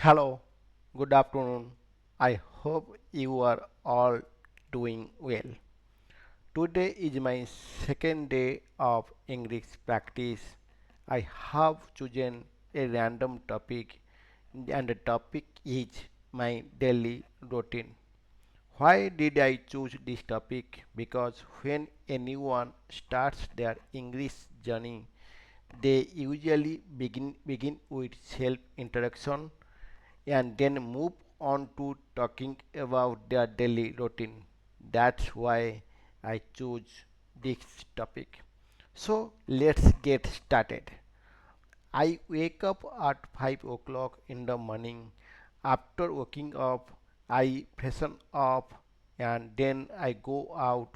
Hello, good afternoon. I hope you are all doing well. Today is my second day of English practice. I have chosen a random topic, and the topic is my daily routine. Why did I choose this topic? Because when anyone starts their English journey, they usually begin with self introduction and then move on to talking about their daily routine. That's why I choose this topic. So let's get started. I wake up at 5 o'clock in the morning. After waking up, I freshen up and then I go out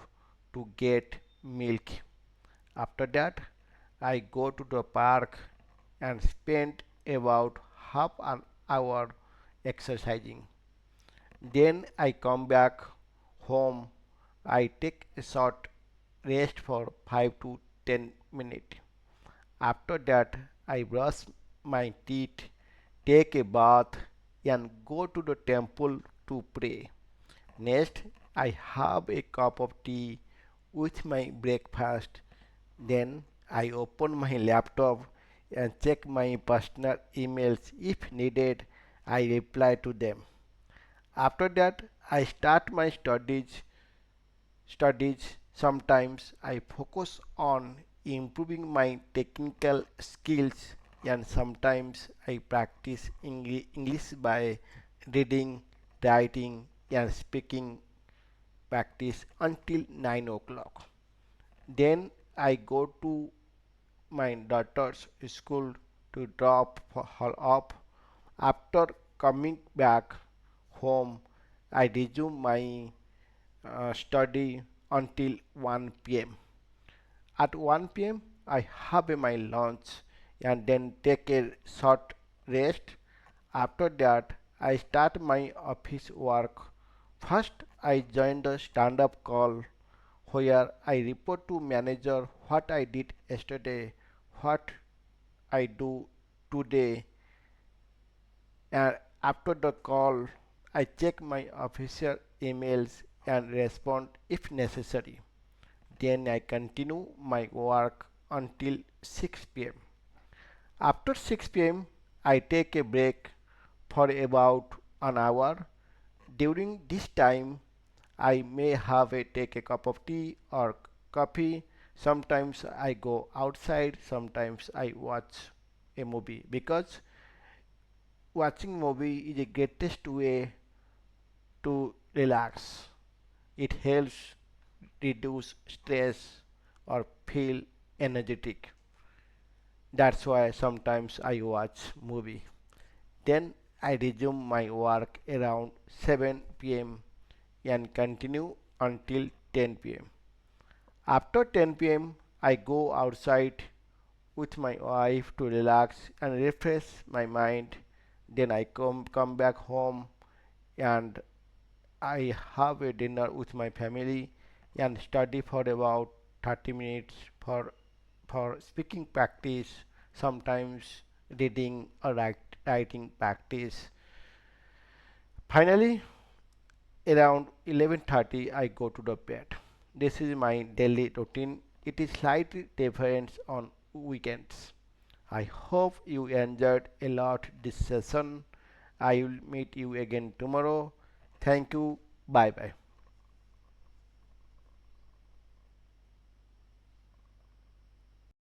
to get milk. After that, I go to the park and spend about half an hour exercising. Then I come back home. I take a short rest for 5 to 10 minutes. After that, I brush my teeth, take a bath, and go to the temple to pray. Next, I have a cup of tea with my breakfast. Then I open my laptop and check my personal emails. If needed, I reply to them. After that, I start my studies. Sometimes I focus on improving my technical skills, and sometimes I practice English by reading, writing, and speaking practice until 9 o'clock. Then I go to my daughter's school to drop her off. After coming back home, I resume my study until 1 p.m. At 1 p.m., I have my lunch and then take a short rest. After that, I start my office work. First, I join the stand-up call where I report to manager what I did yesterday, what I do today, and after the call, I check my official emails and respond if necessary. Then I continue my work until 6 p.m. After 6 p.m., I take a break for about an hour. During this time, I may have a take a cup of tea or coffee. Sometimes I go outside, sometimes I watch a movie because watching movie is the greatest way to relax. It helps reduce stress or feel energetic. That's why sometimes I watch movie. Then I resume my work around 7 p.m. and continue until 10 p.m. After 10 p.m. I go outside with my wife to relax and refresh my mind. Then I come back home and I have a dinner with my family and study for about 30 minutes for speaking practice, sometimes reading or writing practice. Finally, around 11:30 I go to the bed. This is my daily routine. It is slightly different on weekends. I hope you enjoyed a lot this session. I will meet you again tomorrow. Thank you. Bye bye.